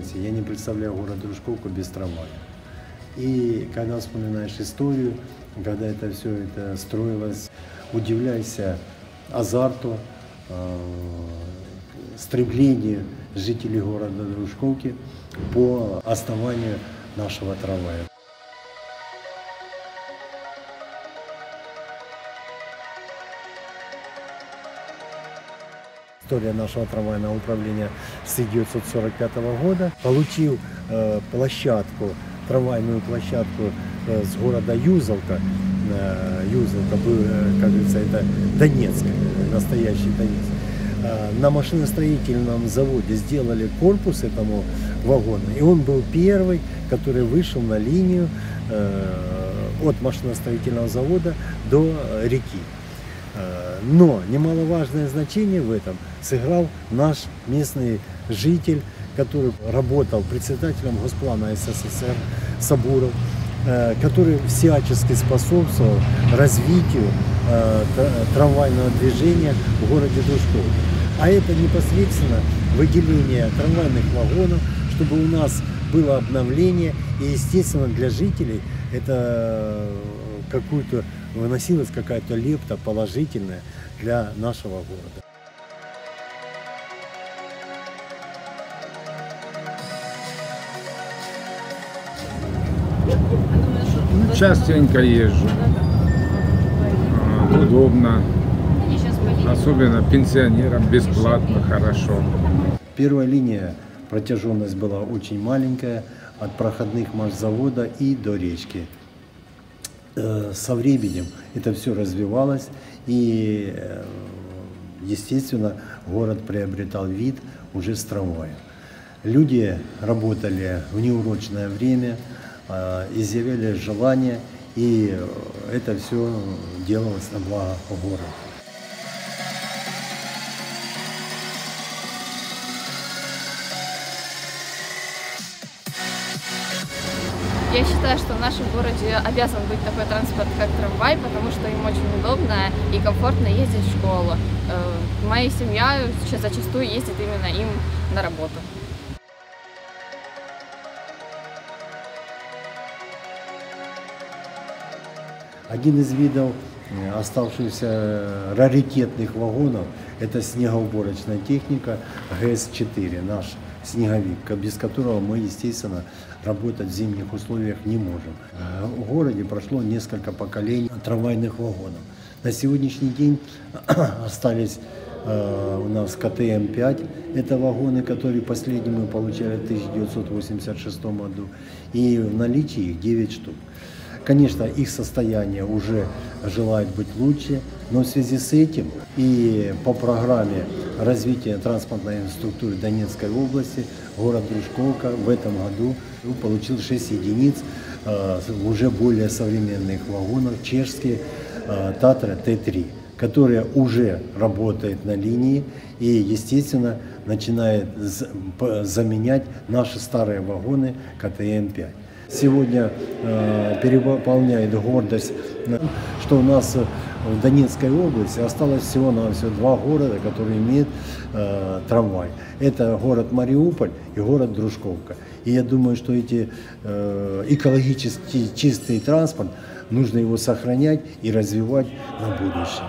говорите, я не представляю город Дружковку без трамвая. И когда вспоминаешь историю, когда это все это строилось, удивляйся азарту, стремлению жителей города Дружковки по основанию нашего трамвая. История нашего трамвайного управления с 1945 года. Получил площадку, трамвайную площадку с города Юзовка. Юзовка был, как говорится, это Донецк, настоящий Донецк. На машиностроительном заводе сделали корпус этому вагону, и он был первый, который вышел на линию от машиностроительного завода до реки. Но немаловажное значение в этом сыграл наш местный житель, который работал председателем Госплана СССР Сабуров, который всячески способствовал развитию трамвайного движения в городе Дружковке. А это непосредственно выделение трамвайных вагонов, чтобы у нас было обновление, и, естественно, для жителей это выносилась какая-то лепта положительная для нашего города. Частенько езжу. Удобно. Особенно пенсионерам бесплатно, хорошо. Первая линия, протяженность была очень маленькая, от проходных машзавода и до речки. Со временем это все развивалось, и, естественно, город приобретал вид уже с трамваем. Люди работали в неурочное время, изъявляли желание, и это все делалось на благо города. Я считаю, что в нашем городе обязан быть такой транспорт, как трамвай, потому что им очень удобно и комфортно ездить в школу. Моя семья сейчас зачастую ездит именно им на работу. Один из видов оставшихся раритетных вагонов – это снегоуборочная техника ГС-4, наш снеговик, без которого мы, естественно, работать в зимних условиях не можем. В городе прошло несколько поколений трамвайных вагонов. На сегодняшний день остались у нас КТМ-5, это вагоны, которые последние мы получали в 1986 году, и в наличии их 9 штук. Конечно, их состояние уже желает быть лучше, но в связи с этим и по программе развития транспортной инфраструктуры Донецкой области город Дружковка в этом году получил 6 единиц уже более современных вагонов, чешские Татра Т3, которые уже работают на линии и, естественно, начинает заменять наши старые вагоны КТМ-5. Сегодня переполняет гордость, что у нас в Донецкой области осталось всего-навсего 2 города, которые имеют трамвай. Это город Мариуполь и город Дружковка. И я думаю, что эти экологически чистый транспорт, нужно его сохранять и развивать на будущее.